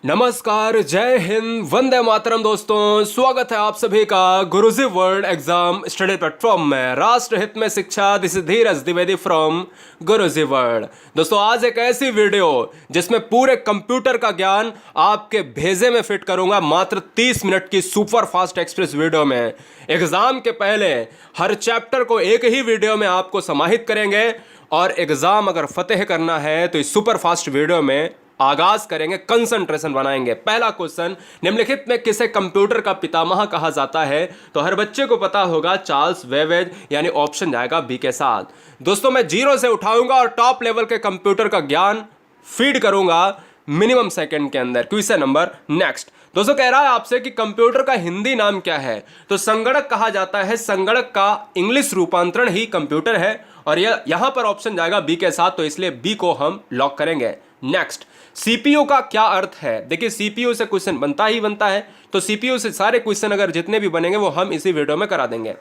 नमस्कार, जय हिंद, वंदे मातरम दोस्तों। स्वागत है आप सभी का गुरुजी वर्ल्ड एग्जाम स्टडी प्लेटफॉर्म में। राष्ट्र हित में शिक्षा, this is Dheeraj Dwivedi from Guruji world. दोस्तों, आज एक ऐसी वीडियो जिसमें पूरे कंप्यूटर का ज्ञान आपके भेजे में फिट करूंगा मात्र 30 मिनट की सुपर फास्ट एक्सप्रेस वीडियो में। एग्जाम के पहले हर चैप्टर को एक ही वीडियो में आपको समाहित करेंगे और एग्जाम अगर फतेह करना है तो इस सुपर फास्ट वीडियो में आगाज करेंगे, कंसंट्रेशन बनाएंगे। पहला क्वेश्चन, निम्नलिखित में किसे कंप्यूटर का पितामह कहा जाता है? तो हर बच्चे को पता होगा चार्ल्स बेबेज, यानी ऑप्शन जाएगा बी के साथ। दोस्तों, मैं जीरो से उठाऊंगा और टॉप लेवल के कंप्यूटर का ज्ञान फीड करूंगा मिनिमम सेकंड के अंदर। Question number next. दोस्तों, कह रहा है आपसे कि कंप्यूटर का हिंदी नाम क्या है? तो संगणक कहा जाता है। संगणक का इंग्लिश रूपांतरण ही कंप्यूटर है और यहां पर ऑप्शन जाएगा बी के साथ, तो इसलिए बी को हम लॉक करेंगे। नेक्स्ट, सीपीयू का क्या अर्थ है? देखिए, सीपीयू से क्वेश्चन बनता ही बनता है, तो सीपीयू से सारे क्वेश्चन अगर जितने भी बनेंगे वो हम इसी वीडियो में करा देंगे।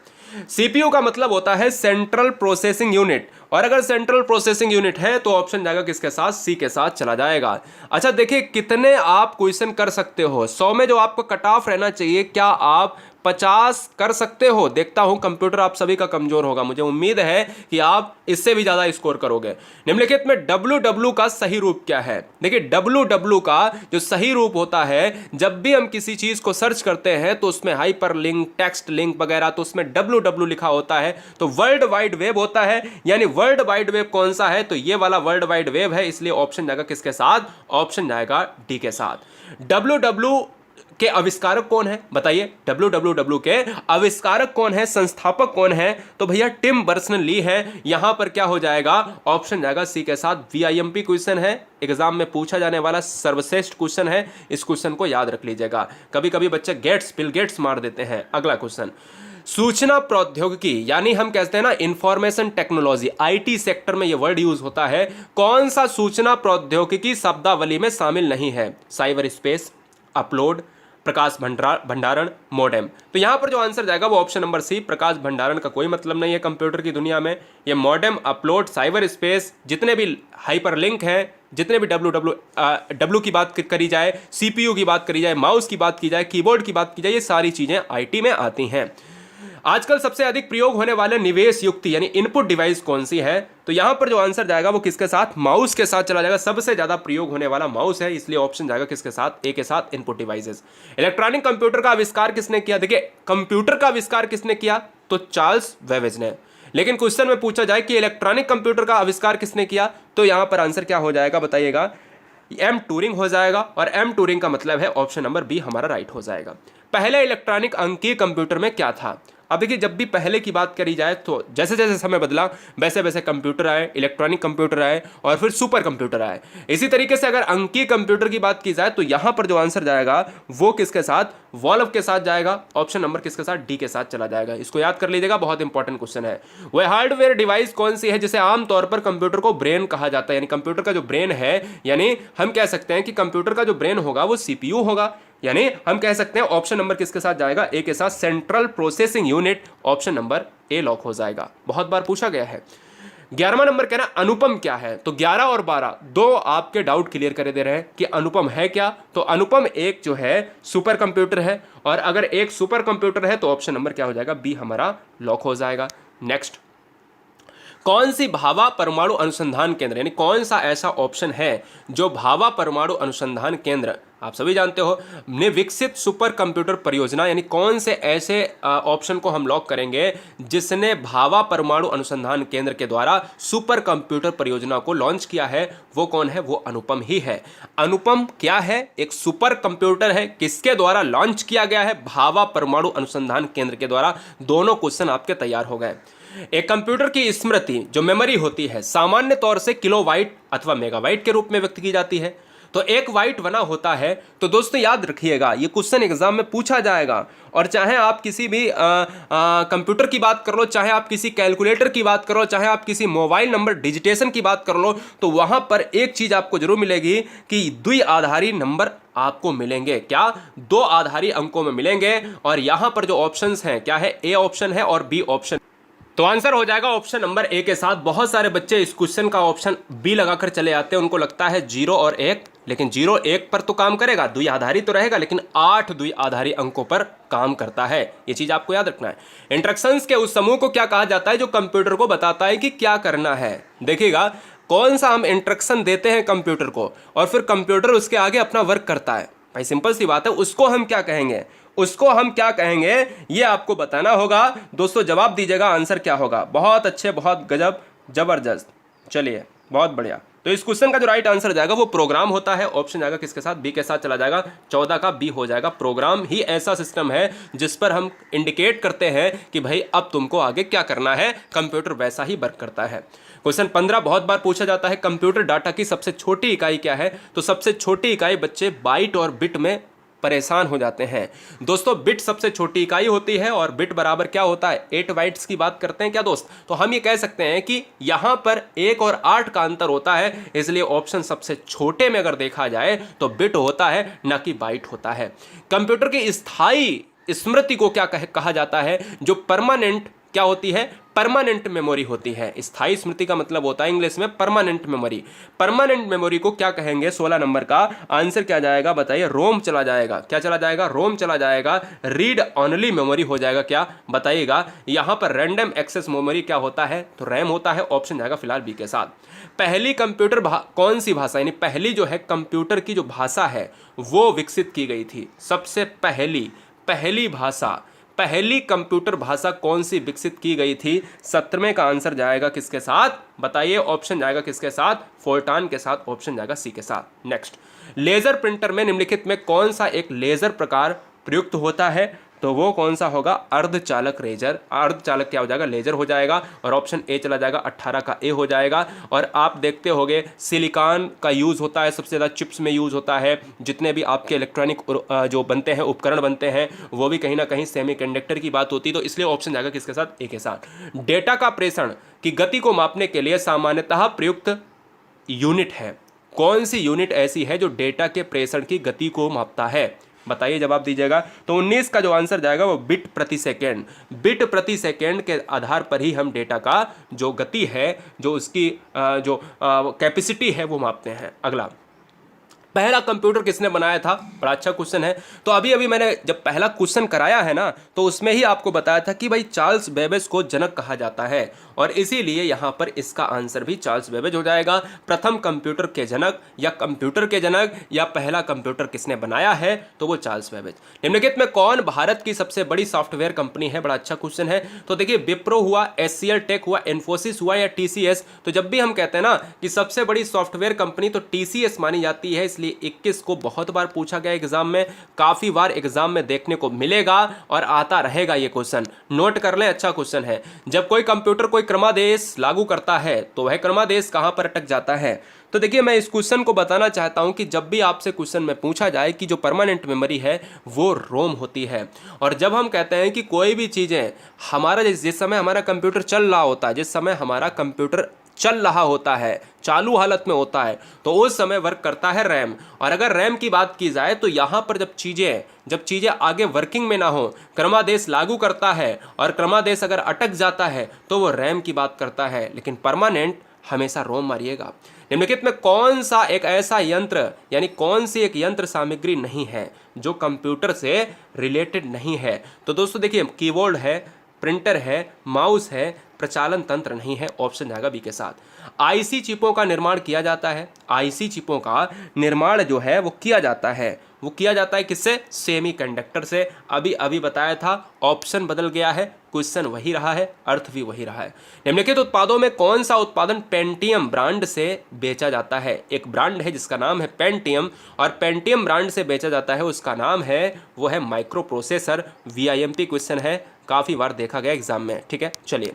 सीपीयू का मतलब होता है सेंट्रल प्रोसेसिंग यूनिट, और अगर सेंट्रल प्रोसेसिंग यूनिट है तो ऑप्शन जाएगा किसके साथ? सी के साथ चला जाएगा। अच्छा, देखिए कितने आप क्वेश्चन कर सकते हो। 100 में जो आपको कट ऑफ रहना चाहिए, क्या आप 50 कर सकते हो? देखता हूं कंप्यूटर आप सभी का कमजोर होगा, मुझे उम्मीद है कि आप इससे भी ज्यादा स्कोर करोगे। निम्नलिखित में डब्ल्यू का सही रूप क्या है? देखिए, डब्ल्यू का जो सही रूप होता है, जब भी हम किसी चीज को सर्च करते हैं तो उसमें हाइपर लिंक, टेक्स्ट लिंक वगैरह, तो उसमें डब्ल्यू लिखा होता है, तो वर्ल्ड वाइड वेब होता है। यानी वर्ल्ड वाइड वेब कौन सा है? तो ये वाला वर्ल्ड वाइड वेब है, इसलिए ऑप्शन जाएगा किसके साथ? ऑप्शन जाएगा डी के साथ। डब्ल्यू के आविष्कारक कौन है? बताइए, डब्ल्यू के आविष्कारक कौन है, संस्थापक कौन है? तो भैया टिम बर्नर्स-ली है। यहां पर क्या हो जाएगा? ऑप्शन जाएगा सी के साथ। वीआईएमपी क्वेश्चन है, एग्जाम में पूछा जाने वाला सर्वश्रेष्ठ क्वेश्चन है, इस क्वेश्चन को याद रख लीजिएगा। कभी कभी बच्चे बिल गेट्स मार देते हैं। अगला क्वेश्चन, सूचना प्रौद्योगिकी, यानी हम कहते हैं ना इंफॉर्मेशन टेक्नोलॉजी, आईटी सेक्टर में यह वर्ड यूज होता है। कौन सा सूचना प्रौद्योगिकी शब्दावली में शामिल नहीं है? साइबर स्पेस, अपलोड, प्रकाश भंडारण, मॉडेम। तो यहां पर जो आंसर जाएगा वो ऑप्शन नंबर सी। प्रकाश भंडारण का कोई मतलब नहीं है कंप्यूटर की दुनिया में। ये मॉडेम, अपलोड, साइबर स्पेस, जितने भी हाइपर लिंक हैं, जितने भी डब्ल्यू की बात करी जाए, सीपीयू की बात करी जाए, माउस की बात की जाए, कीबोर्ड की बात की जाए, ये सारी चीजें आईटी में आती हैं। आजकल सबसे अधिक प्रयोग होने वाले निवेश युक्ति यानी इनपुट डिवाइस कौन सी है? तो यहां पर जो आंसर जाएगा वो किसके साथ? माउस के साथ चला जाएगा। सबसे ज्यादा प्रयोग होने वाला माउस है, इसलिए ऑप्शन जाएगा किसके साथ? ए के साथ, इनपुट डिवाइसेस। इलेक्ट्रॉनिक कंप्यूटर का आविष्कार किसने किया? देखिए, कंप्यूटर का आविष्कार किसने किया? तो चार्ल्स बेबेज ने। लेकिन क्वेश्चन में पूछा जाए कि इलेक्ट्रॉनिक कंप्यूटर का आविष्कार किसने किया, तो यहां पर आंसर क्या हो जाएगा? बताइएगा, एम टूरिंग हो जाएगा, और एम टूरिंग का मतलब है ऑप्शन नंबर बी हमारा राइट हो जाएगा। पहले इलेक्ट्रॉनिक अंकीय कंप्यूटर में क्या था? अब देखिए, जब भी पहले की बात करी जाए तो जैसे जैसे समय बदला वैसे वैसे कंप्यूटर आए, इलेक्ट्रॉनिक कंप्यूटर आए और फिर सुपर कंप्यूटर आए। इसी तरीके से अगर अंकीय कंप्यूटर की बात की जाए तो यहां पर जो आंसर जाएगा वो किसके साथ? वॉल्व के साथ जाएगा। ऑप्शन नंबर किसके साथ? डी के साथ चला जाएगा। इसको याद कर लीजिएगा, बहुत इंपॉर्टेंट क्वेश्चन है। वह हार्डवेयर डिवाइस कौन सी है जिसे आमतौर पर कंप्यूटर को ब्रेन कहा जाता है? यानी कंप्यूटर का जो ब्रेन है, यानी हम कह सकते हैं कि कंप्यूटर का जो ब्रेन होगा वो सीपीयू होगा। यानी हम कह सकते हैं ऑप्शन नंबर किसके साथ जाएगा? ए के साथ, central processing unit. Option number A lock हो जाएगा। बहुत बार पूछा गया है। 11वां नंबर कहना अनुपम क्या है? तो 11 और 12 दो आपके डाउट क्लियर कर दे रहे हैं कि अनुपम है क्या। तो अनुपम एक जो है सुपर कंप्यूटर है, और अगर एक सुपर कंप्यूटर है तो ऑप्शन नंबर क्या हो जाएगा? बी हमारा लॉक हो जाएगा। नेक्स्ट, कौन सी भाभा परमाणु अनुसंधान केंद्र, यानी कौन सा ऐसा ऑप्शन है जो भाभा परमाणु अनुसंधान केंद्र, आप सभी जानते हो, ने विकसित सुपर कंप्यूटर परियोजना, यानी कौन से ऐसे ऑप्शन को हम लॉक करेंगे जिसने भाभा परमाणु अनुसंधान केंद्र के द्वारा सुपर कंप्यूटर परियोजना को लॉन्च किया है? वो कौन है? वो अनुपम ही है। अनुपम क्या है? एक सुपर कंप्यूटर है। किसके द्वारा लॉन्च किया गया है? भाभा परमाणु अनुसंधान केंद्र के द्वारा। दोनों क्वेश्चन आपके तैयार हो गए। एक कंप्यूटर की स्मृति जो मेमोरी होती है सामान्य तौर से किलोबाइट अथवा मेगाबाइट के रूप में व्यक्त की जाती है। तो एक बाइट बना होता है। तो दोस्तों याद रखिएगा, ये क्वेश्चन एग्जाम में पूछा जाएगा, और चाहे आप किसी भी कंप्यूटर की बात कर लो, चाहे आप किसी कैलकुलेटर की बात कर लो, चाहे आप किसी मोबाइल नंबर डिजिटेशन की बात कर लो, तो वहां पर एक चीज आपको जरूर मिलेगी कि द्विआधारी नंबर आपको मिलेंगे। क्या? 2 आधारी अंकों में मिलेंगे। और यहां पर जो ऑप्शंस हैं क्या है? ए ऑप्शन है और बी ऑप्शन। तो आंसर हो जाएगा ऑप्शन नंबर ए के साथ। बहुत सारे बच्चे इस क्वेश्चन का ऑप्शन बी लगाकर चले आते हैं, उनको लगता है 0 और 1, लेकिन 0 1 पर तो काम करेगा, द्विआधारी तो रहेगा, लेकिन 8 द्विआधारी अंकों पर काम करता है। ये चीज आपको याद रखना है। इंस्ट्रक्शंस के उस समूह को क्या कहा जाता है जो कंप्यूटर को बताता है कि क्या करना है। देखिएगा कौन सा हम इंस्ट्रक्शन देते हैं कंप्यूटर को और फिर कंप्यूटर उसके आगे अपना वर्क करता है, भाई सिंपल सी बात है, उसको हम क्या कहेंगे, उसको हम क्या कहेंगे, ये आपको बताना होगा। दोस्तों जवाब दीजिएगा, आंसर क्या होगा। बहुत अच्छे, बहुत गजब, जबरदस्त, चलिए बहुत बढ़िया। तो इस क्वेश्चन का जो राइट आंसर जाएगा वो प्रोग्राम होता है। ऑप्शन जाएगा किसके साथ, बी के साथ चला जाएगा। 14 का बी हो जाएगा। प्रोग्राम ही ऐसा सिस्टम है जिस पर हम इंडिकेट करते हैं कि भाई अब तुमको आगे क्या करना है, कंप्यूटर वैसा ही वर्क करता है। क्वेश्चन 15 बहुत बार पूछा जाता है, कंप्यूटर डाटा की सबसे छोटी इकाई क्या है। तो सबसे छोटी इकाई बच्चे बाइट और बिट में परेशान हो जाते हैं। दोस्तों बिट सबसे छोटी इकाई होती है और बिट बराबर क्या होता है, 8 बाइट्स की बात करते हैं क्या दोस्त। तो हम ये कह सकते हैं कि यहां पर 1 और 8 का अंतर होता है, इसलिए ऑप्शन सबसे छोटे में अगर देखा जाए तो बिट होता है, ना कि बाइट होता है। कंप्यूटर की स्थायी स्मृति को क्या कहा जाता है, जो परमानेंट क्या होती है, परमानेंट मेमोरी होती है। स्थायी स्मृति का मतलब होता है इंग्लिश में परमानेंट मेमोरी। परमानेंट मेमोरी को क्या कहेंगे, 16 नंबर का आंसर क्या जाएगा बताइए, रोम चला जाएगा। क्या चला जाएगा, रोम चला जाएगा। रीड ऑनली मेमोरी हो जाएगा, क्या बताइएगा। यहां पर रैंडम एक्सेस मेमोरी क्या होता है, तो रैम होता है। ऑप्शन जाएगा फिलहाल बी के साथ। पहली कंप्यूटर कौन सी भाषा, यानी पहली जो है कंप्यूटर की जो भाषा है वो विकसित की गई थी। सबसे पहली भाषा, पहली कंप्यूटर भाषा कौन सी विकसित की गई थी। 17वें का आंसर जाएगा किसके साथ बताइए। ऑप्शन जाएगा किसके साथ, फोर्टान के साथ। ऑप्शन जाएगा सी के साथ। नेक्स्ट, लेजर प्रिंटर में निम्नलिखित में कौन सा एक लेजर प्रकार प्रयुक्त होता है, तो वो कौन सा होगा, अर्धचालक लेजर। अर्धचालक क्या हो जाएगा, लेजर हो जाएगा। और ऑप्शन ए चला जाएगा, 18 का ए हो जाएगा। और आप देखते होंगे सिलिकॉन का यूज़ होता है, सबसे ज़्यादा चिप्स में यूज़ होता है। जितने भी आपके इलेक्ट्रॉनिक जो बनते हैं, उपकरण बनते हैं, वो भी कहीं ना कहीं सेमीकंडक्टर की बात होती है। तो इसलिए ऑप्शन जाएगा किसके साथ, ए के साथ। डेटा का प्रेषण की गति को मापने के लिए सामान्यतः प्रयुक्त यूनिट है। कौन सी यूनिट ऐसी है जो डेटा के प्रेषण की गति को मापता है, बताइए, जवाब दीजिएगा। तो 19 का जो आंसर जाएगा वो बिट प्रति सेकेंड। बिट प्रति सेकेंड के आधार पर ही हम डेटा का जो गति है, जो उसकी जो कैपेसिटी है वो मापते हैं। अगला, पहला कंप्यूटर किसने बनाया था, बड़ा अच्छा क्वेश्चन है। तो अभी मैंने जब पहला क्वेश्चन कराया है ना, तो उसमें ही आपको बताया था कि भाई चार्ल्स बेबेज को जनक कहा जाता है, और इसीलिए यहां पर इसका आंसर भी चार्ल्स बेबेज हो जाएगा। प्रथम कंप्यूटर के जनक या कंप्यूटर के जनक या पहला कंप्यूटर किसने बनाया है, तो वो चार्ल्स बेबेज। निम्नलिखित में कौन भारत की सबसे बड़ी सॉफ्टवेयर कंपनी है, बड़ा अच्छा क्वेश्चन है। तो देखिए, विप्रो हुआ, एचसीएल टेक हुआ, इन्फोसिस हुआ या टीसीएस। तो जब भी हम कहते हैं ना कि सबसे बड़ी सॉफ्टवेयर कंपनी, तो टीसीएस मानी जाती है। इसलिए 21 को बहुत बार पूछा गया एग्जाम में, काफी बार एग्जाम में देखने को मिलेगा और आता रहेगा ये क्वेश्चन, नोट कर लें, अच्छा क्वेश्चन है। जब कोई कंप्यूटर कोई क्रमादेश लागू करता है तो वह क्रमादेश कहां पर अटक जाता है। तो देखिए, मैं इस क्वेश्चन को बताना चाहता हूं कि जब भी आपसे क्वेश्चन में पूछा जाए कि जो परमानेंट मेमोरी है वो रोम होती है, और जब हम कहते हैं कि कोई भी चीजें हमारा जिस समय हमारा कंप्यूटर चल रहा होता है, जिस समय हमारा कंप्यूटर चल रहा होता है, चालू हालत में होता है, तो उस समय वर्क करता है रैम। और अगर रैम की बात की जाए तो यहाँ पर जब चीज़ें आगे वर्किंग में ना हो, क्रमादेश लागू करता है और क्रमादेश अगर अटक जाता है तो वो रैम की बात करता है, लेकिन परमानेंट हमेशा रोम मारिएगा। निम्नलिखित में कौन सा एक ऐसा यंत्र, यानी कौन सी एक यंत्र सामग्री नहीं है जो कंप्यूटर से रिलेटेड नहीं है। तो दोस्तों देखिए, कीबोर्ड है, प्रिंटर है, माउस है, प्रचालन तंत्र नहीं है। ऑप्शन जाएगा बी के साथ। आईसी चिपों का निर्माण किया जाता है। आईसी चिपों का निर्माण जो है वो किया जाता है किससे, सेमीकंडक्टर से। अभी बताया था, ऑप्शन बदल गया है, क्वेश्चन वही रहा है, अर्थ भी वही रहा है। निम्नलिखित उत्पादों में कौन सा उत्पादन पेंटियम ब्रांड से बेचा जाता है। एक ब्रांड है जिसका नाम है पेंटियम, और पेंटियम ब्रांड से बेचा जाता है, उसका नाम है वो है माइक्रो प्रोसेसर। वीआईएमपी क्वेश्चन है, काफी बार देखा गया एग्जाम में, ठीक है। चलिए,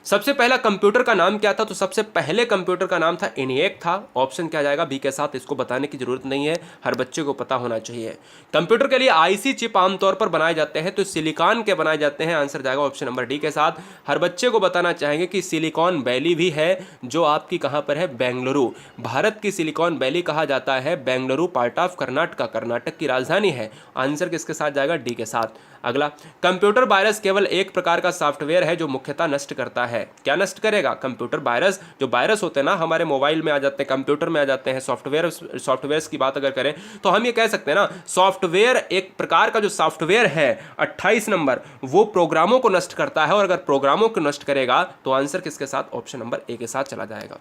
सबसे पहला कंप्यूटर का नाम क्या था, तो सबसे पहले कंप्यूटर का नाम था ENIAC था। ऑप्शन क्या जाएगा, बी के साथ। इसको बताने की जरूरत नहीं है, हर बच्चे को पता होना चाहिए। कंप्यूटर के लिए आईसी चिप आमतौर पर बनाए जाते हैं, तो सिलिकॉन के बनाए जाते हैं। आंसर जाएगा ऑप्शन नंबर डी के साथ। हर बच्चे को बताना चाहेंगे कि सिलिकॉन वैली भी है, जो आपकी कहां पर है, बेंगलुरु। भारत की सिलिकॉन वैली कहा जाता है बेंगलुरु, पार्ट ऑफ कर्नाटक की राजधानी है। आंसर किसके साथ जाएगा, डी के साथ। अगला, कंप्यूटर वायरस केवल एक प्रकार का सॉफ्टवेयर है जो मुख्यतः नष्ट करता करता है। क्या नष्ट करेगा? Computer virus. जो वायरस होते हैं ना हमारे मोबाइल में आ जाते हैं, कंप्यूटर में आ जाते हैं, सॉफ्टवेयर्स की बात अगर करें तो हम ये कह सकते हैं ना, सॉफ्टवेयर एक प्रकार का जो सॉफ्टवेयर है 28 नंबर, वो प्रोग्रामों को नष्ट करता है। और अगर प्रोग्रामों को नष्ट करेगा तो आंसर किसके साथ? ऑप्शन नंबर ए के साथ चला जाएगा।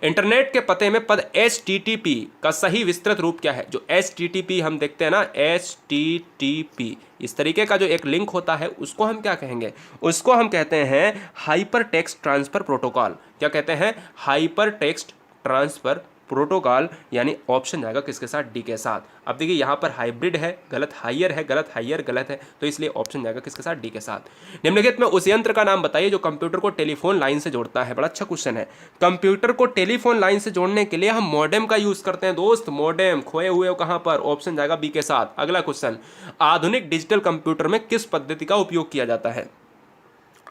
इंटरनेट के पते में पद HTTP का सही विस्तृत रूप क्या है? जो HTTP हम देखते हैं ना, HTTP इस तरीके का जो एक लिंक होता है उसको हम क्या कहेंगे? उसको हम कहते हैं हाइपर टेक्स्ट ट्रांसफर प्रोटोकॉल। क्या कहते हैं? हाइपर टेक्स्ट ट्रांसफर प्रोटोकॉल, यानी ऑप्शन जाएगा किसके साथ? डी के साथ। अब देखिए यहाँ पर हाइब्रिड है गलत, हाइयर है गलत, हाइयर गलत है, तो इसलिए ऑप्शन जाएगा किसके साथ? डी के साथ। निम्नलिखित में उस यंत्र का नाम बताइए जो कंप्यूटर को टेलीफोन लाइन से जोड़ता है। बड़ा अच्छा क्वेश्चन है। कंप्यूटर को टेलीफोन लाइन से जोड़ने के लिए हम मॉडेम का यूज करते हैं दोस्त। मॉडेम खोए हुए हो कहाँ पर? ऑप्शन जाएगा बी के साथ। अगला क्वेश्चन, आधुनिक डिजिटल कंप्यूटर में किस पद्धति का उपयोग किया जाता है?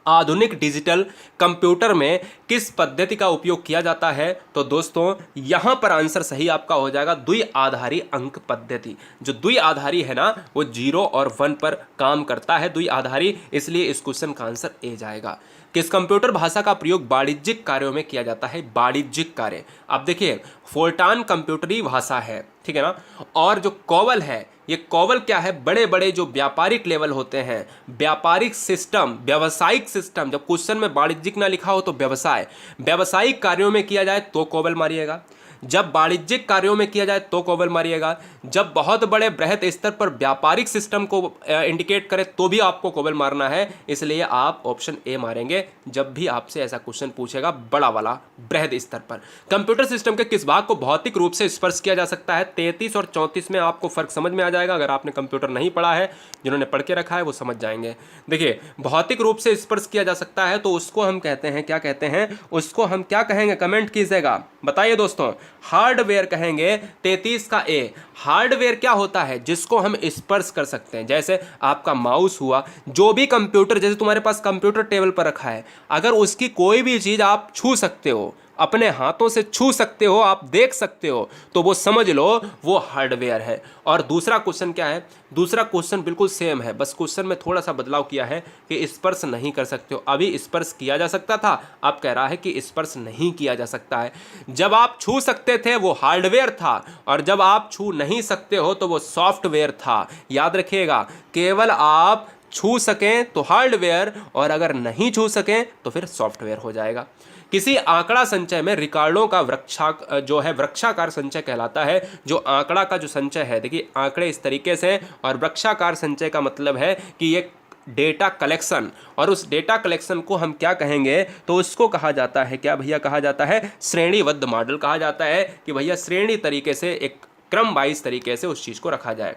आधुनिक डिजिटल कंप्यूटर में किस पद्धति का उपयोग किया जाता है? तो दोस्तों यहां पर आंसर सही आपका हो जाएगा द्विआधारी अंक पद्धति। जो द्विआधारी है ना, वो 0 और 1 पर काम करता है, द्विआधारी, इसलिए इस क्वेश्चन का आंसर ए जाएगा। किस कंप्यूटर भाषा का प्रयोग वाणिज्यिक कार्यों में किया जाता है? वाणिज्यिक कार्य। अब देखिए फोर्टान कंप्यूटरी भाषा है, ठीक है ना, और जो कोवल है, ये कोवल क्या है? बड़े बड़े जो व्यापारिक लेवल होते हैं, व्यापारिक सिस्टम, व्यावसायिक सिस्टम, जब क्वेश्चन में वाणिज्यिक ना लिखा हो तो व्यवसाय, व्यावसायिक कार्यों में किया जाए तो कोवल मारिएगा, जब वाणिज्यिक कार्यों में किया जाए तो कोवल मारिएगा, जब बहुत बड़े बृहद स्तर पर व्यापारिक सिस्टम को इंडिकेट करे तो भी आपको कोवल मारना है। इसलिए आप ऑप्शन ए मारेंगे जब भी आपसे ऐसा क्वेश्चन पूछेगा बड़ा वाला बृहद स्तर पर। कंप्यूटर सिस्टम के किस भाग को भौतिक रूप से स्पर्श किया जा सकता है? 33 और 34 में आपको फर्क समझ में आ जाएगा। अगर आपने कंप्यूटर नहीं पढ़ा है, जिन्होंने पढ़ के रखा है वो समझ जाएंगे। देखिए भौतिक रूप से स्पर्श किया जा सकता है तो उसको हम कहते हैं, क्या कहते हैं? उसको हम क्या कहेंगे? कमेंट कीजिएगा, बताइए दोस्तों। हार्डवेयर कहेंगे। 33 का ए। हार्डवेयर क्या होता है? जिसको हम स्पर्श कर सकते हैं, जैसे आपका माउस हुआ, जो भी कंप्यूटर, जैसे तुम्हारे पास कंप्यूटर टेबल पर रखा है, अगर उसकी कोई भी चीज आप छू सकते हो, अपने हाथों से छू सकते हो, आप देख सकते हो, तो वो समझ लो वो हार्डवेयर है। और दूसरा क्वेश्चन क्या है? दूसरा क्वेश्चन बिल्कुल सेम है, बस क्वेश्चन में थोड़ा सा बदलाव किया है कि स्पर्श नहीं कर सकते हो। अभी स्पर्श किया जा सकता था, अब कह रहा है कि स्पर्श नहीं किया जा सकता है। जब आप छू सकते थे वो हार्डवेयर था, और जब आप छू नहीं सकते हो तो वो सॉफ्टवेयर था। याद रखिएगा, केवल आप छू सकें तो हार्डवेयर, और अगर नहीं छू सकें तो फिर सॉफ्टवेयर हो जाएगा। किसी आंकड़ा संचय में रिकॉर्डों का वृक्षाकार संचय कहलाता है। जो आंकड़ा का जो संचय है, देखिए आंकड़े इस तरीके से, और वृक्षाकार संचय का मतलब है कि ये डेटा कलेक्शन, और उस डेटा कलेक्शन को हम क्या कहेंगे? तो उसको कहा जाता है, क्या भैया कहा जाता है? श्रेणीबद्ध मॉडल कहा जाता है, कि भैया श्रेणी तरीके से, एक क्रम वाइज तरीके से उस चीज को रखा जाए।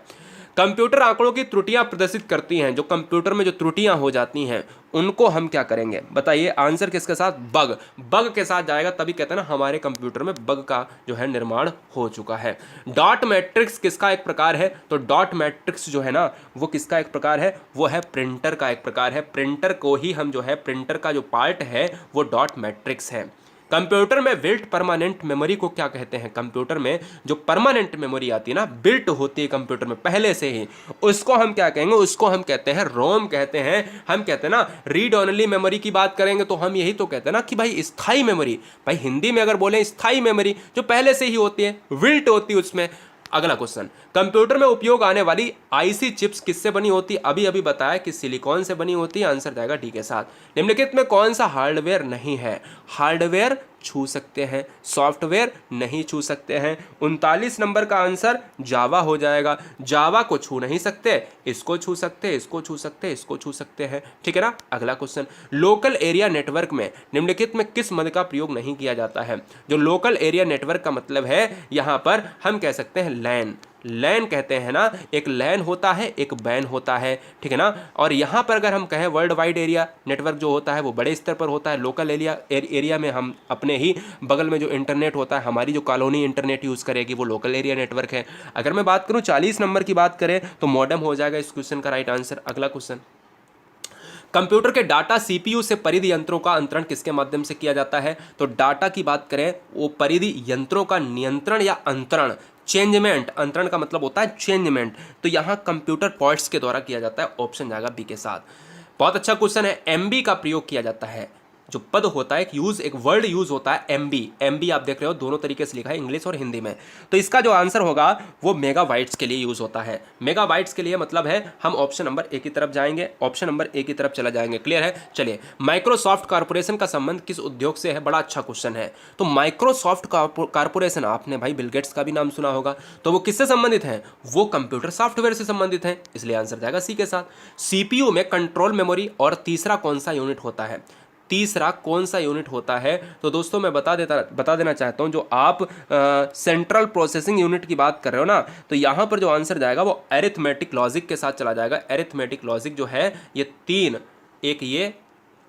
कंप्यूटर आंकड़ों की त्रुटियां प्रदर्शित करती हैं। जो कंप्यूटर में जो त्रुटियां हो जाती हैं उनको हम क्या करेंगे? बताइए। आंसर किसके साथ? बग। बग के साथ जाएगा, तभी कहते हैं ना हमारे कंप्यूटर में बग का जो है निर्माण हो चुका है। डॉट मैट्रिक्स किसका एक प्रकार है? तो डॉट मैट्रिक्स जो है ना, वो किसका एक प्रकार है? वो है प्रिंटर का एक प्रकार है। प्रिंटर को ही हम जो है, प्रिंटर का जो पार्ट है वो डॉट मैट्रिक्स है। कंप्यूटर में बिल्ट परमानेंट मेमोरी को क्या कहते हैं? कंप्यूटर में जो परमानेंट मेमोरी आती है ना, बिल्ट होती है कंप्यूटर में पहले से ही, उसको हम क्या कहेंगे? उसको हम कहते हैं रोम कहते हैं। हम कहते हैं ना रीड ओनली मेमोरी की बात करेंगे तो हम यही तो कहते हैं ना कि भाई स्थायी मेमोरी। भाई हिंदी में अगर बोले स्थायी मेमोरी, जो पहले से ही होती है, बिल्ट होती है उसमें। अगला क्वेश्चन, कंप्यूटर में उपयोग आने वाली आईसी चिप्स किससे बनी होती? अभी अभी बताया कि सिलिकॉन से बनी होती है। आंसर जाएगा डी के साथ। निम्नलिखित में कौन सा हार्डवेयर नहीं है? हार्डवेयर छू सकते हैं, सॉफ्टवेयर नहीं छू सकते हैं। 39 नंबर का आंसर जावा हो जाएगा। जावा को छू नहीं सकते, इसको छू सकते, इसको छू सकते, इसको छू सकते हैं, ठीक है ना। अगला क्वेश्चन, लोकल एरिया नेटवर्क में निम्नलिखित में किस मद का प्रयोग नहीं किया जाता है? जो लोकल एरिया नेटवर्क का मतलब है, यहां पर हम कह सकते हैं लैन। लैन कहते हैं ना, एक लैन होता है, एक बैन होता है, ठीक है ना। और यहाँ पर अगर हम कहें वर्ल्ड वाइड एरिया नेटवर्क जो होता है वो बड़े स्तर पर होता है। लोकल एरिया में हम अपने ही बगल में जो इंटरनेट होता है, हमारी जो कॉलोनी इंटरनेट यूज़ करेगी, वो लोकल एरिया नेटवर्क है। अगर मैं बात करूँ 40 नंबर की बात करें तो मॉडेम हो जाएगा इस क्वेश्चन का राइट आंसर। अगला क्वेश्चन, कंप्यूटर के डाटा सीपीयू से परिधि यंत्रों का अंतरण किसके माध्यम से किया जाता है? तो डाटा की बात करें, वो परिधि यंत्रों का नियंत्रण या अंतरण, चेंजमेंट, अंतरण का मतलब होता है चेंजमेंट, तो यहाँ कंप्यूटर पोर्ट्स के द्वारा किया जाता है। ऑप्शन जाएगा बी के साथ। बहुत अच्छा क्वेश्चन है। एमबी का प्रयोग किया जाता है। जो पद होता है, एक वर्ड यूज होता है एमबी। एमबी आप देख रहे हो दोनों तरीके से लिखा है, इंग्लिश और हिंदी में। तो इसका जो आंसर होगा वो मेगाबाइट्स के लिए यूज होता है। मेगाबाइट्स के लिए मतलब है हम ऑप्शन नंबर ए की तरफ जाएंगे, ऑप्शन नंबर ए की तरफ चला जाएंगे। क्लियर है? चलिए, माइक्रोसॉफ्ट कॉर्पोरेशन का संबंध किस उद्योग से है? बड़ा अच्छा क्वेश्चन है। तो माइक्रोसॉफ्ट कॉर्पोरेशन, आपने भाई बिल गेट्स का भी नाम सुना होगा, तो वो किससे संबंधित है? वो कंप्यूटर सॉफ्टवेयर से संबंधित है, इसलिए आंसर जाएगा सी के साथ। सीपीयू में कंट्रोल मेमोरी और तीसरा कौन सा यूनिट होता है? तीसरा कौन सा यूनिट होता है? तो दोस्तों मैं बता देना चाहता हूं, जो आप सेंट्रल प्रोसेसिंग यूनिट की बात कर रहे हो ना, तो यहां पर जो आंसर जाएगा वो अरिथमेटिक लॉजिक के साथ चला जाएगा। अरिथमेटिक लॉजिक जो है ये तीन, एक ये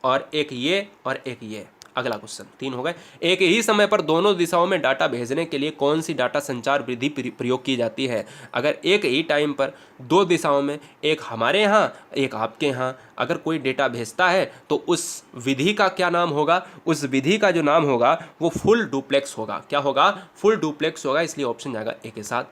और एक ये और एक ये। अगला क्वेश्चन, तीन हो गए। एक ही समय पर दोनों दिशाओं में डाटा भेजने के लिए कौन सी डाटा संचार विधि प्रयोग की जाती है? अगर एक ही टाइम पर दो दिशाओं में, एक हमारे यहाँ एक आपके यहाँ, अगर कोई डेटा भेजता है तो उस विधि का क्या नाम होगा? उस विधि का जो नाम होगा वो फुल डुप्लेक्स होगा। क्या होगा? फुल डुप्लेक्स होगा, इसलिए ऑप्शन जाएगा ए के साथ।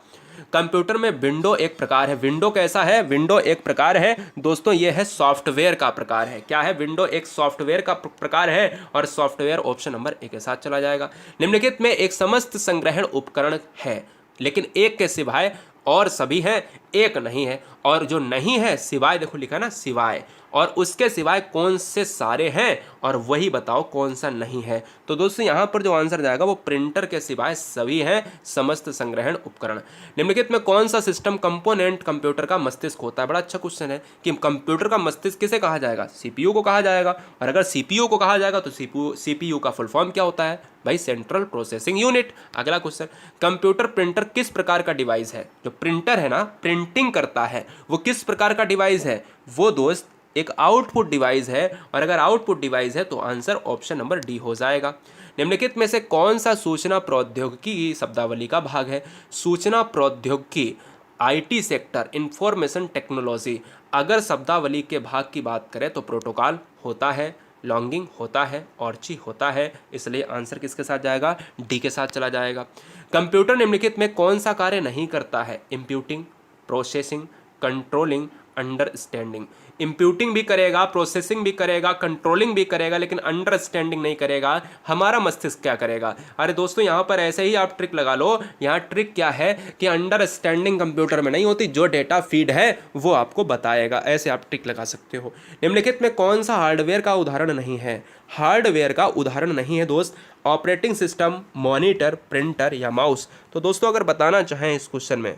कंप्यूटर में विंडो एक प्रकार है। विंडो कैसा है? विंडो एक प्रकार है दोस्तों, ये है सॉफ्टवेयर का प्रकार है। क्या है? विंडो एक सॉफ्टवेयर का प्रकार है, और सॉफ्टवेयर ऑप्शन नंबर ए के साथ चला जाएगा। निम्नलिखित में एक समस्त संग्रहण उपकरण है, लेकिन एक के सिवाय और सभी हैं, एक नहीं है, और जो नहीं है सिवाय, देखो लिखा ना सिवाय, और उसके सिवाय कौन से सारे हैं, और वही बताओ कौन सा नहीं है। तो दोस्तों यहाँ पर जो आंसर जाएगा वो प्रिंटर के सिवाय सभी हैं समस्त संग्रहण उपकरण। निम्नलिखित में कौन सा सिस्टम कंपोनेंट कंप्यूटर का मस्तिष्क होता है? बड़ा अच्छा क्वेश्चन है कि कंप्यूटर का मस्तिष्क किसे कहा जाएगा? सीपीयू को कहा जाएगा। और अगर सीपीयू को कहा जाएगा तो सीपीयू का फुल फॉर्म क्या होता है भाई? Central processing unit. अगला क्वेश्चन, कंप्यूटर प्रिंटर किस प्रकार का डिवाइस है? जो प्रिंटर है ना, प्रिंटिंग करता है, वो किस प्रकार का डिवाइस है? वो दोस्त एक आउटपुट डिवाइस है, और अगर आउटपुट डिवाइस है तो आंसर ऑप्शन नंबर डी हो जाएगा। निम्नलिखित में से कौन सा सूचना प्रौद्योगिकी की शब्दावली का भाग है? सूचना प्रौद्योगिकी, आईटी सेक्टर, इंफॉर्मेशन टेक्नोलॉजी। अगर शब्दावली के भाग की बात करें तो प्रोटोकॉल होता है, लॉन्गिंग होता है, ऑर्ची होता है, इसलिए आंसर किसके साथ जाएगा? डी के साथ चला जाएगा। कंप्यूटर निम्नलिखित में कौन सा कार्य नहीं करता है? इंप्यूटिंग, प्रोसेसिंग, कंट्रोलिंग, अंडरस्टैंडिंग। इंप्यूटिंग भी करेगा, प्रोसेसिंग भी करेगा, कंट्रोलिंग भी करेगा, लेकिन अंडरस्टैंडिंग नहीं करेगा। हमारा मस्तिष्क क्या करेगा? अरे दोस्तों यहाँ पर ऐसे ही आप ट्रिक लगा लो। यहाँ ट्रिक क्या है कि अंडरस्टैंडिंग कंप्यूटर में नहीं होती, जो डेटा फीड है वो आपको बताएगा। ऐसे आप ट्रिक लगा सकते हो। निम्नलिखित में कौन सा हार्डवेयर का उदाहरण नहीं है? हार्डवेयर का उदाहरण नहीं है दोस्त, ऑपरेटिंग सिस्टम, मॉनिटर, प्रिंटर या माउस। तो दोस्तों अगर बताना चाहें इस क्वेश्चन में,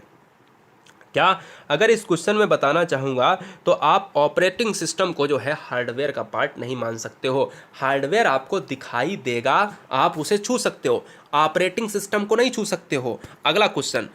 क्या अगर इस क्वेश्चन में बताना चाहूँगा तो आप ऑपरेटिंग सिस्टम को जो है हार्डवेयर का पार्ट नहीं मान सकते हो। हार्डवेयर आपको दिखाई देगा, आप उसे छू सकते हो, ऑपरेटिंग सिस्टम को नहीं छू सकते हो। अगला क्वेश्चन,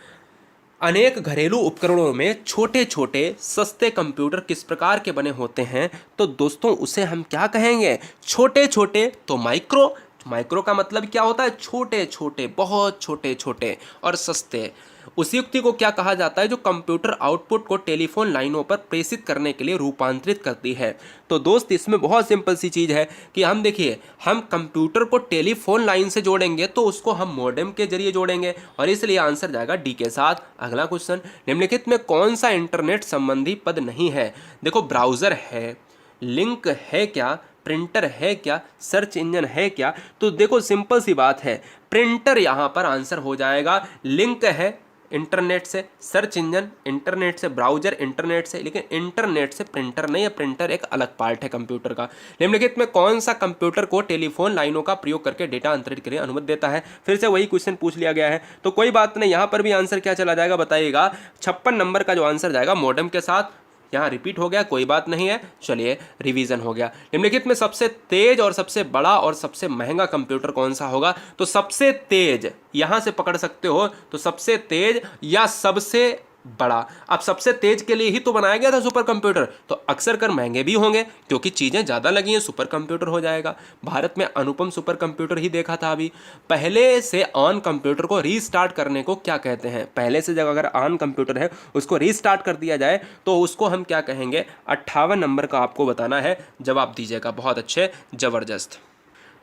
अनेक घरेलू उपकरणों में छोटे छोटे सस्ते कंप्यूटर किस प्रकार के बने होते हैं? तो दोस्तों उसे हम क्या कहेंगे? छोटे छोटे, तो माइक्रो। माइक्रो का मतलब क्या होता है? छोटे छोटे, बहुत छोटे छोटे, और सस्ते। उस युक्ति को क्या कहा जाता है जो कंप्यूटर आउटपुट को टेलीफोन लाइनों पर प्रेषित करने के लिए रूपांतरित करती है? तो दोस्त इसमें बहुत सिंपल सी चीज़ है कि हम देखिए, हम कंप्यूटर को टेलीफोन लाइन से जोड़ेंगे तो उसको हम मॉडेम के जरिए जोड़ेंगे, और इसलिए आंसर जाएगा डी के साथ। अगला क्वेश्चन, निम्नलिखित में कौन सा इंटरनेट संबंधी पद नहीं है? देखो, ब्राउज़र है, लिंक है क्या, प्रिंटर है क्या, सर्च इंजन है क्या? तो देखो सिंपल सी बात है, प्रिंटर यहाँ पर आंसर हो जाएगा। लिंक है इंटरनेट से, सर्च इंजन इंटरनेट से, ब्राउजर इंटरनेट से, लेकिन इंटरनेट से प्रिंटर नहीं है। प्रिंटर एक अलग पार्ट है कंप्यूटर का। निम्नलिखित में कौन सा कंप्यूटर को टेलीफोन लाइनों का प्रयोग करके डेटा अंतरित करने की अनुमति देता है? फिर से वही क्वेश्चन पूछ लिया गया है, तो कोई बात नहीं, यहाँ पर भी आंसर क्या चला जाएगा बताइएगा? 56 नंबर का जो आंसर जाएगा मॉडेम के साथ। यहाँ रिपीट हो गया, कोई बात नहीं है, चलिए रिवीजन हो गया। निम्नलिखित में सबसे तेज और सबसे बड़ा और सबसे महंगा कंप्यूटर कौन सा होगा? तो सबसे तेज यहाँ से पकड़ सकते हो, तो सबसे तेज या सबसे बड़ा। अब सबसे तेज के लिए ही तो बनाया गया था सुपर कंप्यूटर, तो अक्सर कर महंगे भी होंगे क्योंकि चीज़ें ज़्यादा लगी हैं, सुपर कंप्यूटर हो जाएगा। भारत में अनुपम सुपर कंप्यूटर ही देखा था अभी। पहले से ऑन कंप्यूटर को रीस्टार्ट करने को क्या कहते हैं? पहले से जब अगर ऑन कंप्यूटर है उसको रीस्टार्ट कर दिया जाए तो उसको हम क्या कहेंगे? 58 नंबर का आपको बताना है, जवाब दीजिएगा। बहुत अच्छे, ज़बरदस्त।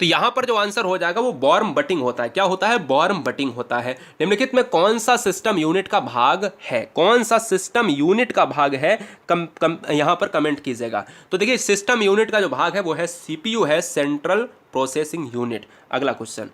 तो यहाँ पर जो आंसर हो जाएगा वो वार्म बटिंग होता है। क्या होता है? वार्म बटिंग होता है। निम्नलिखित में कौन सा सिस्टम यूनिट का भाग है? कौन सा सिस्टम यूनिट का भाग है? यहाँ पर कमेंट कीजिएगा। तो देखिए, सिस्टम यूनिट का जो भाग है वो है सीपीयू है, सेंट्रल प्रोसेसिंग यूनिट। अगला क्वेश्चन,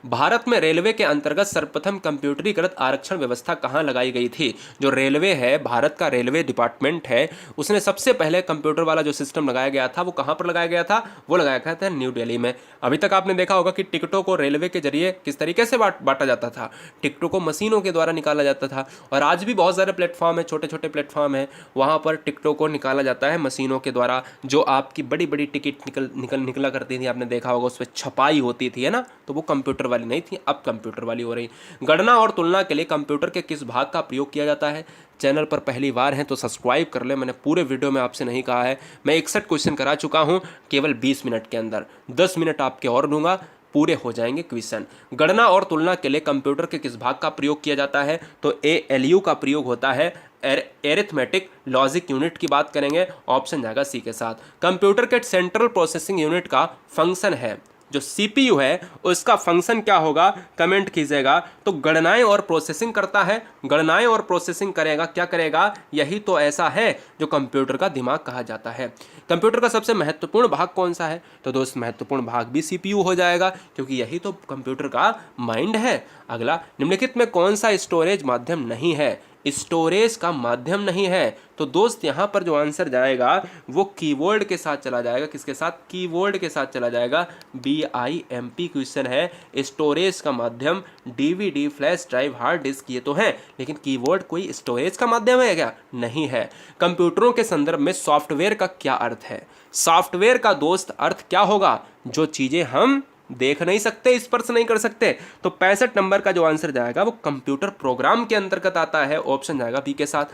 भारत में रेलवे के अंतर्गत सर्वप्रथम कंप्यूटरीकृत आरक्षण व्यवस्था कहाँ लगाई गई थी? जो रेलवे है, भारत का रेलवे डिपार्टमेंट है, उसने सबसे पहले कंप्यूटर वाला जो सिस्टम लगाया गया था वो कहाँ पर लगाया गया था? वो लगाया गया था न्यू दिल्ली में। अभी तक आपने देखा होगा कि टिकटों को रेलवे के जरिए किस तरीके से बांटा जाता था, टिकटों को मशीनों के द्वारा निकाला जाता था। और आज भी बहुत सारे प्लेटफॉर्म है, छोटे छोटे प्लेटफॉर्म है, वहाँ पर टिकटों को निकाला जाता है मशीनों के द्वारा। जो आपकी बड़ी बड़ी टिकट निकला करती थी, आपने देखा होगा, उस पर छपाई होती थी, है ना, तो वो कंप्यूटर वाली नहीं थी, अब कंप्यूटर वाली हो रही। गणना और तुलना के लिए कंप्यूटर के किस भाग का प्रयोग किया जाता है? चैनल पर पहली बार हैं तो सब्सक्राइब कर ले, मैंने पूरे वीडियो में आपसे नहीं कहा है। मैं 61 क्वेश्चन करा चुका हूं केवल 20 मिनट के अंदर, 10 मिनट आपके और दूंगा, पूरे हो जाएंगे क्वेश्चन। गणना और तुलना के लिए कंप्यूटर के किस भाग का प्रयोग किया जाता है? तो ALU का प्रयोग होता है, एरिथमेटिक लॉजिक यूनिट की बात करेंगे, ऑप्शन जाएगा सी के साथ। कंप्यूटर के सेंट्रल प्रोसेसिंग यूनिट का फंक्शन है, जो CPU है उसका फंक्शन क्या होगा? कमेंट कीजिएगा। तो गणनाएं और प्रोसेसिंग करता है, गणनाएं और प्रोसेसिंग करेगा, क्या करेगा? यही तो ऐसा है जो कंप्यूटर का दिमाग कहा जाता है। कंप्यूटर का सबसे महत्वपूर्ण भाग कौन सा है? तो दोस्त महत्वपूर्ण भाग भी CPU हो जाएगा, क्योंकि यही तो कंप्यूटर का माइंड है। अगला, निम्नलिखित में कौन सा स्टोरेज माध्यम नहीं है? स्टोरेज का माध्यम नहीं है, तो दोस्त यहाँ पर जो आंसर जाएगा वो कीबोर्ड के साथ चला जाएगा। किसके साथ? कीबोर्ड के साथ चला जाएगा। BIMP क्वेश्चन है। स्टोरेज का माध्यम DVD, flash drive, hard disk ये तो हैं, लेकिन कीबोर्ड कोई स्टोरेज का माध्यम है क्या? नहीं है। कंप्यूटरों के संदर्भ में सॉफ्टवेयर का क्या अर्थ है? सॉफ्टवेयर का दोस्त अर्थ क्या होगा? जो चीजें हम देख नहीं सकते, स्पर्श नहीं कर सकते। तो 65 नंबर का जो आंसर जाएगा वो कंप्यूटर प्रोग्राम के अंतर्गत आता है, ऑप्शन जाएगा बी के साथ।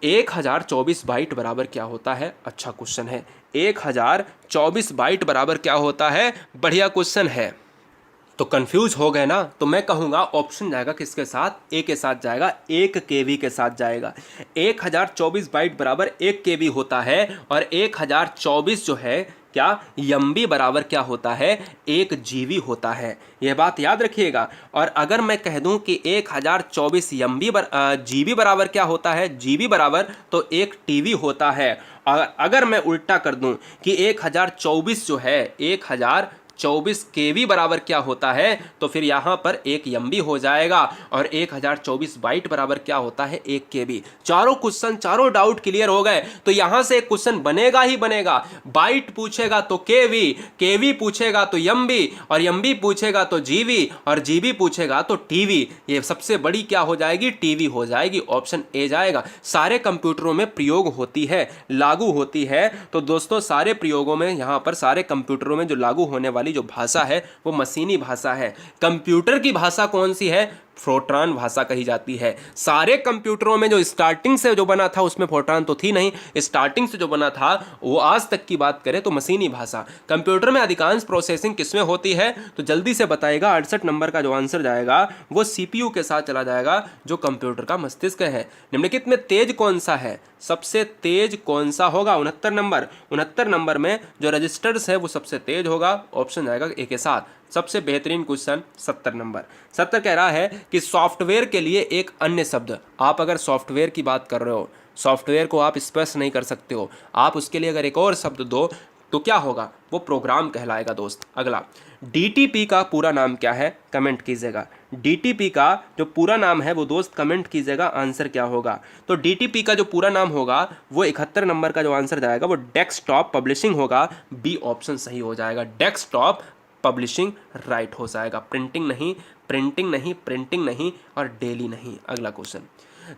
1024 बाइट बराबर क्या होता है? अच्छा क्वेश्चन है। 1024 बाइट बराबर क्या होता है? बढ़िया क्वेश्चन है। तो कंफ्यूज हो गए ना? तो मैं कहूँगा ऑप्शन जाएगा किसके साथ? ए के साथ जाएगा, 1 KB के साथ जाएगा। 1024 बाइट बराबर 1 KB होता है, और 1024 जो है क्या MB बराबर क्या होता है? 1 GB होता है। यह बात याद रखिएगा। और अगर मैं कह दूं कि 1024 GB बराबर क्या होता है? GB बराबर तो 1 TB होता है। अगर मैं उल्टा कर दूं कि 1024 जो है 1024 KB बराबर क्या होता है, तो फिर यहाँ पर 1 MB हो जाएगा, और 1024 बाइट बराबर क्या होता है? 1 KB। चारों क्वेश्चन, चारों डाउट क्लियर हो गए। तो यहाँ से एक क्वेश्चन बनेगा ही बनेगा। बाइट पूछेगा तो KB पूछेगा तो MB, और MB पूछेगा तो GB, और GB पूछेगा तो TB। ये सबसे बड़ी क्या हो जाएगी? TB हो जाएगी। ऑप्शन ए जाएगा। सारे कंप्यूटरों में प्रयोग होती है, लागू होती है। तो दोस्तों सारे प्रयोगों में, यहाँ पर सारे कंप्यूटरों में जो लागू होने वाली जो भाषा है वो मशीनी भाषा है। कंप्यूटर की भाषा कौन सी है? फोर्ट्रान भाषा कही जाती है। सारे कंप्यूटरों में जो स्टार्टिंग से जो बना था उसमें फोर्ट्रान तो थी नहीं, स्टार्टिंग से जो बना था वो आज तक की बात करें तो मशीनी भाषा। कंप्यूटर में अधिकांश प्रोसेसिंग किसमें होती है? तो जल्दी से बताइएगा। 68 नंबर का जो आंसर जाएगा वो CPU के साथ चला जाएगा, जो कंप्यूटर का मस्तिष्क है। निम्नलिखित में तेज कौन सा है? सबसे तेज कौन सा होगा? 69 नंबर में जो रजिस्टर्स है वो सबसे तेज होगा, ऑप्शन जाएगा ए के साथ। सबसे बेहतरीन क्वेश्चन 70 नंबर। 70 कह रहा है कि सॉफ्टवेयर के लिए एक अन्य शब्द। आप अगर सॉफ्टवेयर की बात कर रहे हो, सॉफ्टवेयर को आप स्पर्श नहीं कर सकते हो, आप उसके लिए अगर एक और शब्द दो तो क्या होगा? वो प्रोग्राम कहलाएगा दोस्त। अगला, DTP का पूरा नाम क्या है? कमेंट कीजिएगा। DTP का जो पूरा नाम है वो दोस्त कमेंट कीजिएगा, आंसर क्या होगा? तो DTP का जो पूरा नाम होगा वो 71 नंबर का जो आंसर जाएगा वो डेस्कटॉप पब्लिशिंग होगा। बी ऑप्शन सही हो जाएगा। डेस्कटॉप पब्लिशिंग राइट हो जाएगा। प्रिंटिंग नहीं और डेली नहीं। अगला क्वेश्चन,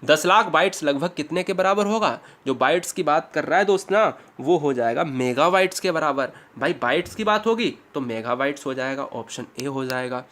10 लाख बाइट्स लगभग कितने के बराबर होगा? जो बाइट्स की बात कर रहा है दोस्त ना, वो हो जाएगा मेगाबाइट्स के बराबर। भाई बाइट्स की बात होगी तो मेगाबाइट्स हो जाएगा, ऑप्शन ए हो जाएगा।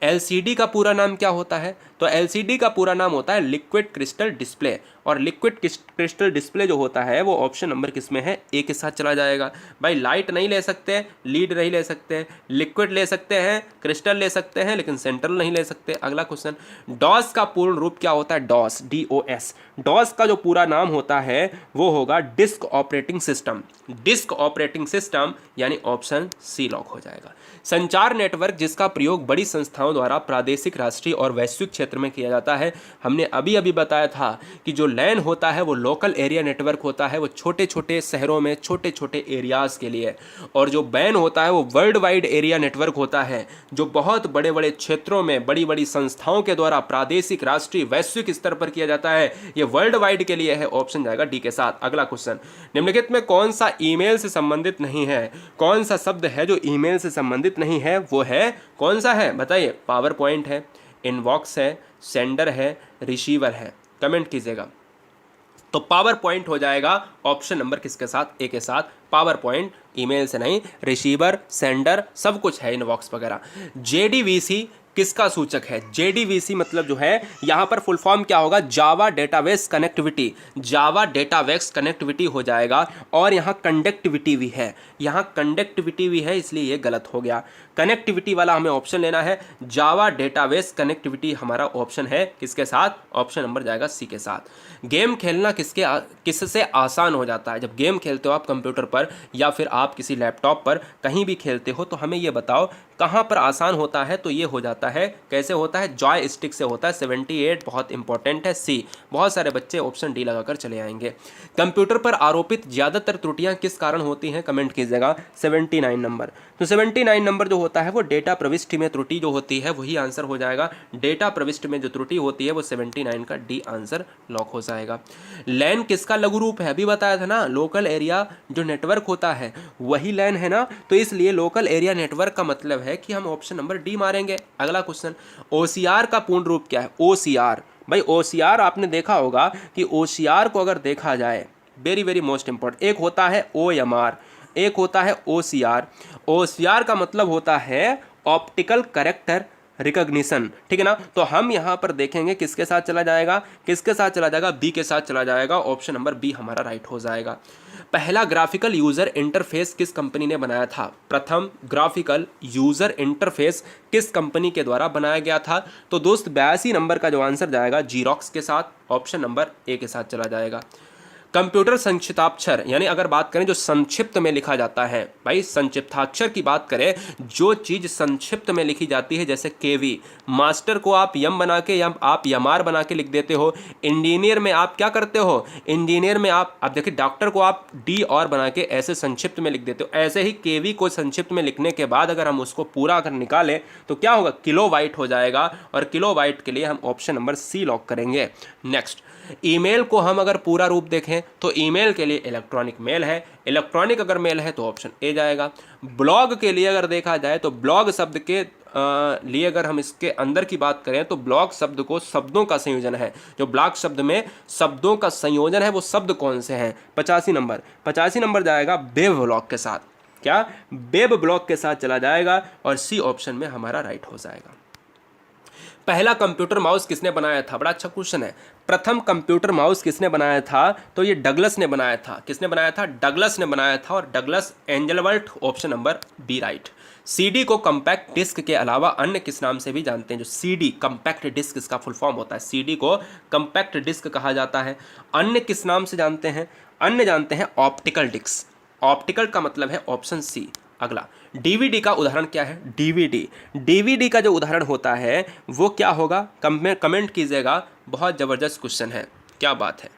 LCD का पूरा नाम क्या होता है? तो LCD का पूरा नाम होता है लिक्विड क्रिस्टल डिस्प्ले, और लिक्विड क्रिस्टल डिस्प्ले जो होता है वो ऑप्शन नंबर किसमें है? ए के साथ चला जाएगा। भाई लाइट नहीं ले सकते, लीड नहीं ले सकते, लिक्विड ले सकते हैं, क्रिस्टल ले सकते हैं, लेकिन सेंट्रल नहीं ले सकते। अगला क्वेश्चन, डॉस का पूर्ण रूप क्या होता है? DOS डॉस का जो पूरा नाम होता है वो होगा disk operating system. Disk operating system यानी ऑप्शन सी लॉक हो जाएगा। संचार नेटवर्क जिसका प्रयोग बड़ी संस्थाओं द्वारा प्रादेशिक, राष्ट्रीय और वैश्विक क्षेत्र में किया जाता है। हमने अभी अभी बताया था कि जो लैन होता है वो लोकल एरिया नेटवर्क होता है, वो छोटे छोटे शहरों में छोटे छोटे एरियाज़ के लिए, और जो बैन होता है वो वर्ल्ड वाइड एरिया नेटवर्क होता है, जो बहुत बड़े बड़े क्षेत्रों में बड़ी बड़ी संस्थाओं के द्वारा प्रादेशिक, राष्ट्रीय, वैश्विक स्तर पर किया जाता है। ये वर्ल्ड वाइड के लिए है, ऑप्शन जाएगा डी के साथ। अगला क्वेश्चन, निम्नलिखित में कौन सा ईमेल से संबंधित नहीं है? कौन सा शब्द है जो ईमेल से संबंधित नहीं है? वो है कौन सा है बताइए? पावर पॉइंट है, इनबॉक्स है, सेंडर है, रिसीवर है। कमेंट कीजिएगा। तो पावर पॉइंट हो जाएगा ऑप्शन नंबर किसके साथ? ए के साथ। पावर पॉइंट ईमेल से नहीं, रिसीवर, सेंडर सब कुछ है, इनबॉक्स वगैरह। जेडीवीसी किसका सूचक है? जेडीवीसी मतलब जो है यहाँ पर फुल फॉर्म क्या होगा? जावा डेटाबेस कनेक्टिविटी। जावा डेटाबेस कनेक्टिविटी हो जाएगा, और यहाँ कंडक्टिविटी भी है, यहाँ कंडक्टिविटी भी है, इसलिए ये गलत हो गया। कनेक्टिविटी वाला हमें ऑप्शन लेना है। जावा डेटाबेस कनेक्टिविटी हमारा ऑप्शन है किसके साथ? ऑप्शन नंबर जाएगा सी के साथ। गेम खेलना किससे आसान हो जाता है? जब गेम खेलते हो आप कंप्यूटर पर या फिर आप किसी लैपटॉप पर कहीं भी खेलते हो, तो हमें ये बताओ कहाँ पर आसान होता है? तो ये हो जाता है, कैसे होता है? जॉय स्टिक से होता है। 78 बहुत इंपॉर्टेंट है। सी, बहुत सारे बच्चे ऑप्शन डी लगाकर चले आएंगे। कंप्यूटर पर आरोपित ज़्यादातर त्रुटियां किस कारण होती हैं? कमेंट कीजिएगा। 79 नंबर। तो 79 नंबर जो होता है वो डेटा प्रविष्टि में त्रुटि जो होती है वही आंसर हो जाएगा। डेटा प्रविष्टि में जो त्रुटि होती है वो 79 का डी आंसर लॉक हो जाएगा। लैन किसका लघु रूप है? अभी बताया था ना, लोकल एरिया जो नेटवर्क होता है वही लैन है ना, तो इसलिए लोकल एरिया नेटवर्क का मतलब है कि हम ऑप्शन नंबर डी मारेंगे। अगला क्वेश्चन, ओसीआर का पूर्ण रूप क्या है? ओसीआर, भाई ओसीआर आपने देखा होगा कि ओसीआर को अगर देखा जाए, वेरी वेरी मोस्ट इंपॉर्टेंट, एक होता है ओएमआर, एक होता है ओसीआर। ओसीआर का मतलब होता है ऑप्टिकल कैरेक्टर रिकॉग्निशन, ठीक है ना। तो हम यहाँ पर देखेंगे किसके साथ चला जाएगा? किसके साथ चला जाएगा? बी के साथ चला जाएगा। ऑप्शन नंबर बी हमारा राइट हो जाएगा। पहला ग्राफिकल यूजर इंटरफेस किस कंपनी ने बनाया था? प्रथम ग्राफिकल यूजर इंटरफेस किस कंपनी के द्वारा बनाया गया था? तो दोस्त 82 नंबर का जो आंसर जाएगा जीरोक्स के साथ। ऑप्शन नंबर ए के साथ चला जाएगा। कंप्यूटर संक्षिप्ताक्षर, यानी अगर बात करें जो संक्षिप्त में लिखा जाता है, भाई संक्षिप्ताक्षर की बात करें, जो चीज़ संक्षिप्त में लिखी जाती है, जैसे केवी, मास्टर को आप यम बना के या आप यमार बना के लिख देते हो। इंजीनियर में आप क्या करते हो? इंजीनियर में आप देखिए डॉक्टर को आप डी और बना के ऐसे संक्षिप्त में लिख देते हो। ऐसे ही केवी को संक्षिप्त में लिखने के बाद अगर हम उसको पूरा अगर निकालें तो क्या होगा? किलोबाइट हो जाएगा, और किलोबाइट के लिए हम ऑप्शन नंबर सी लॉक करेंगे। नेक्स्ट, ईमेल को हम अगर पूरा रूप देखें तो ईमेल के लिए इलेक्ट्रॉनिक मेल है, इलेक्ट्रॉनिक अगर मेल है तो ऑप्शन ए जाएगा। ब्लॉग के लिए अगर देखा जाए तो ब्लॉग शब्द के लिए अगर हम इसके अंदर की बात करें तो ब्लॉग शब्द को शब्दों का संयोजन है। जो ब्लॉग शब्द में शब्दों का संयोजन है वो शब्द कौन से हैं? 85 नंबर। 85 नंबर जाएगा वेब ब्लॉग के साथ। क्या? वेब ब्लॉग के साथ चला जाएगा, और सी ऑप्शन में हमारा राइट हो जाएगा। पहला कंप्यूटर माउस किसने बनाया था? बड़ा अच्छा क्वेश्चन है। प्रथम कंप्यूटर माउस किसने बनाया था? तो ये डगलस ने बनाया था। किसने बनाया था? डगलस ने बनाया था, और Douglas Engelbart. Option number B right. CD को कंपैक्ट डिस्क के अलावा अन्य किस नाम से भी जानते हैं? जो सीडी कंपैक्ट डिस्क, इसका फुल फॉर्म होता है, सीडी को कंपैक्ट डिस्क कहा जाता है। अन्य किस नाम से जानते हैं? अन्य जानते हैं ऑप्टिकल डिस्क। ऑप्टिकल का मतलब है ऑप्शन सी। अगला, डीवीडी का उदाहरण क्या है? डीवीडी, डीवीडी का जो उदाहरण होता है वो क्या होगा? कमेंट कीजिएगा। बहुत ज़बरदस्त क्वेश्चन है, क्या बात है।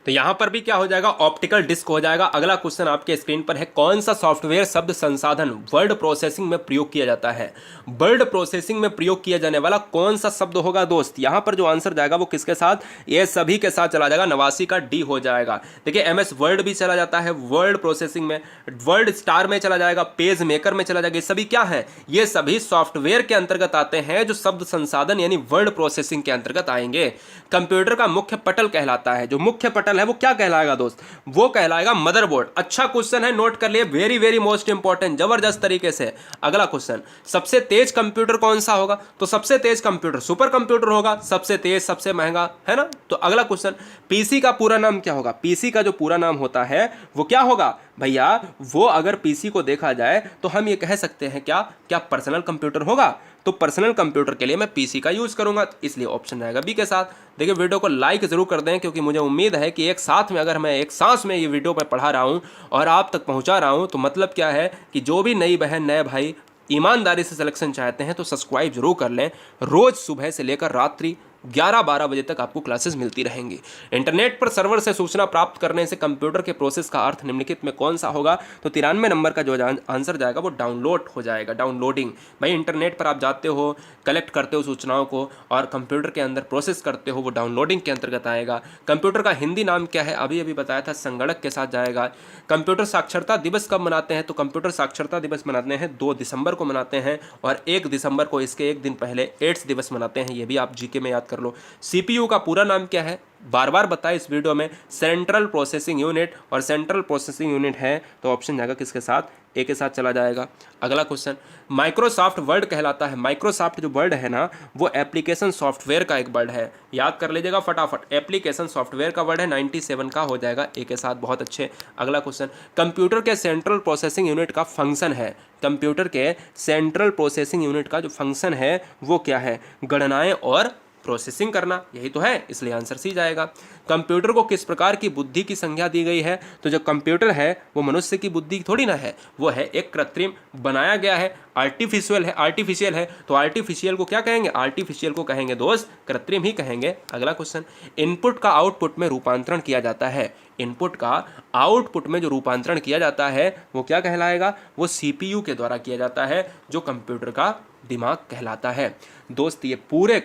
तो यहाँ पर भी क्या हो जाएगा? ऑप्टिकल डिस्क हो जाएगा। अगला क्वेश्चन आपके स्क्रीन पर है, कौन सा सॉफ्टवेयर शब्द संसाधन वर्ड प्रोसेसिंग में प्रयोग किया जाता है? वर्ड प्रोसेसिंग में प्रयोग किया जाने वाला कौन सा शब्द होगा दोस्त? यहाँ पर जो आंसर जाएगा वो किसके साथ? ये सभी के साथ चला जाएगा। 89 का डी हो जाएगा। देखिए MS वर्ड भी चला जाता है वर्ड प्रोसेसिंग में, वर्ड स्टार में चला जाएगा, पेज मेकर में चला जाएगा। ये सभी क्या है? ये सभी सॉफ्टवेयर के अंतर्गत आते हैं जो शब्द संसाधन यानी वर्ड प्रोसेसिंग के अंतर्गत आएंगे। कंप्यूटर का मुख्य पटल कहलाता है, जो मुख्य पटल है वो क्या कहलाएगा दोस्त? वो कहलाएगा मदरबोर्ड। अच्छा क्वेश्चन है, नोट कर लिए, वेरी वेरी मोस्ट इंपॉर्टेंट, जबरदस्त तरीके से। अगला क्वेश्चन, सबसे तेज कंप्यूटर कौन सा होगा? तो सबसे तेज कंप्यूटर सुपर कंप्यूटर होगा, सबसे तेज सबसे महंगा, है ना। तो अगला क्वेश्चन, पीसी का पूरा नाम क्या होगा? पीसी का जो पूरा नाम होता है वो क्या होगा भैया? वो अगर पीसी को देखा जाए तो हम ये कह सकते हैं क्या क्या पर्सनल कंप्यूटर होगा। तो पर्सनल कंप्यूटर के लिए मैं पीसी का यूज़ करूंगा, इसलिए ऑप्शन रहेगा बी के साथ। देखिए वीडियो को लाइक ज़रूर कर दें, क्योंकि मुझे उम्मीद है कि एक साथ में अगर मैं एक सांस में ये वीडियो मैं पढ़ा रहा हूँ और आप तक पहुँचा रहा हूँ, तो मतलब क्या है कि जो भी नई बहन नए भाई ईमानदारी से सिलेक्शन चाहते हैं तो सब्सक्राइब जरूर कर लें। रोज़ सुबह से लेकर रात्रि 11-12 बजे तक आपको क्लासेस मिलती रहेंगी। इंटरनेट पर सर्वर से सूचना प्राप्त करने से कंप्यूटर के प्रोसेस का अर्थ निम्नलिखित में कौन सा होगा? तो 93 नंबर का जो आंसर जाएगा वो डाउनलोड हो जाएगा, डाउनलोडिंग। भाई इंटरनेट पर आप जाते हो, कलेक्ट करते हो सूचनाओं को और कंप्यूटर के अंदर प्रोसेस करते हो, वो डाउनलोडिंग के अंतर्गत आएगा। कंप्यूटर का हिंदी नाम क्या है? अभी अभी बताया था, संगणक के साथ जाएगा। कंप्यूटर साक्षरता दिवस कब मनाते हैं? तो कंप्यूटर साक्षरता दिवस मनाते हैं 2 दिसंबर को मनाते हैं, और 1 दिसंबर को इसके एक दिन पहले एड्स दिवस मनाते हैं। ये भी आप जीके में याद कर लो। सीपीयू का पूरा नाम क्या है? बार बार बताया इस वीडियो में, सेंट्रल प्रोसेसिंग यूनिट, और सेंट्रल प्रोसेसिंग यूनिट है तो ऑप्शन जाएगा किसके साथ? ए के साथ चला जाएगा। अगला क्वेश्चन, माइक्रोसॉफ्ट वर्ड कहलाता है। माइक्रोसॉफ्ट जो वर्ड है ना, वो एप्लीकेशन सॉफ्टवेयर का एक वर्ड है, याद कर लीजिएगा फटाफट। एप्लीकेशन सॉफ्टवेयर का वर्ड है, 97 का हो जाएगा ए के साथ, बहुत अच्छे। अगला क्वेश्चन, कंप्यूटर के सेंट्रल प्रोसेसिंग यूनिट का फंक्शन है। कंप्यूटर के सेंट्रल प्रोसेसिंग यूनिट का जो फंक्शन है वो क्या है? गणनाएं और प्रोसेसिंग करना, यही तो है, इसलिए आंसर सी जाएगा। कंप्यूटर को किस प्रकार की बुद्धि की संज्ञा दी गई है? तो जो कंप्यूटर है वो मनुष्य की बुद्धि थोड़ी ना है, वो है एक कृत्रिम बनाया गया है, आर्टिफिशियल है। आर्टिफिशियल है तो आर्टिफिशियल को क्या कहेंगे? आर्टिफिशियल को कहेंगे दोस्त कृत्रिम ही कहेंगे। अगला क्वेश्चन, इनपुट का आउटपुट में रूपांतरण किया जाता है। इनपुट का आउटपुट में जो रूपांतरण किया जाता है वो क्या कहलाएगा? वो सीपीयू के द्वारा किया जाता है, जो कंप्यूटर का दिमाग कहलाता है। दोस्त ये पूरे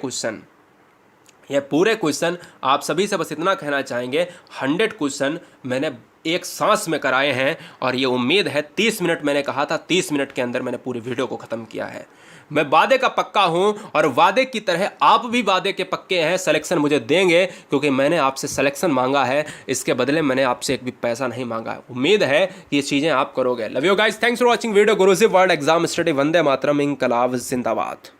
क्वेश्चन आप सभी से बस इतना कहना चाहेंगे, 100 क्वेश्चन मैंने एक सांस में कराए हैं, और ये उम्मीद है 30 मिनट, मैंने कहा था 30 मिनट के अंदर मैंने पूरी वीडियो को ख़त्म किया है। मैं वादे का पक्का हूं, और वादे की तरह आप भी वादे के पक्के हैं, सिलेक्शन मुझे देंगे, क्योंकि मैंने आपसे सिलेक्शन मांगा है, इसके बदले मैंने आपसे एक भी पैसा नहीं मांगा है। उम्मीद है कि ये चीज़ें आप करोगे। Love you guys, thanks for watching video. Guruji world exam study, वंदे मातरम, इंकलाब जिंदाबाद।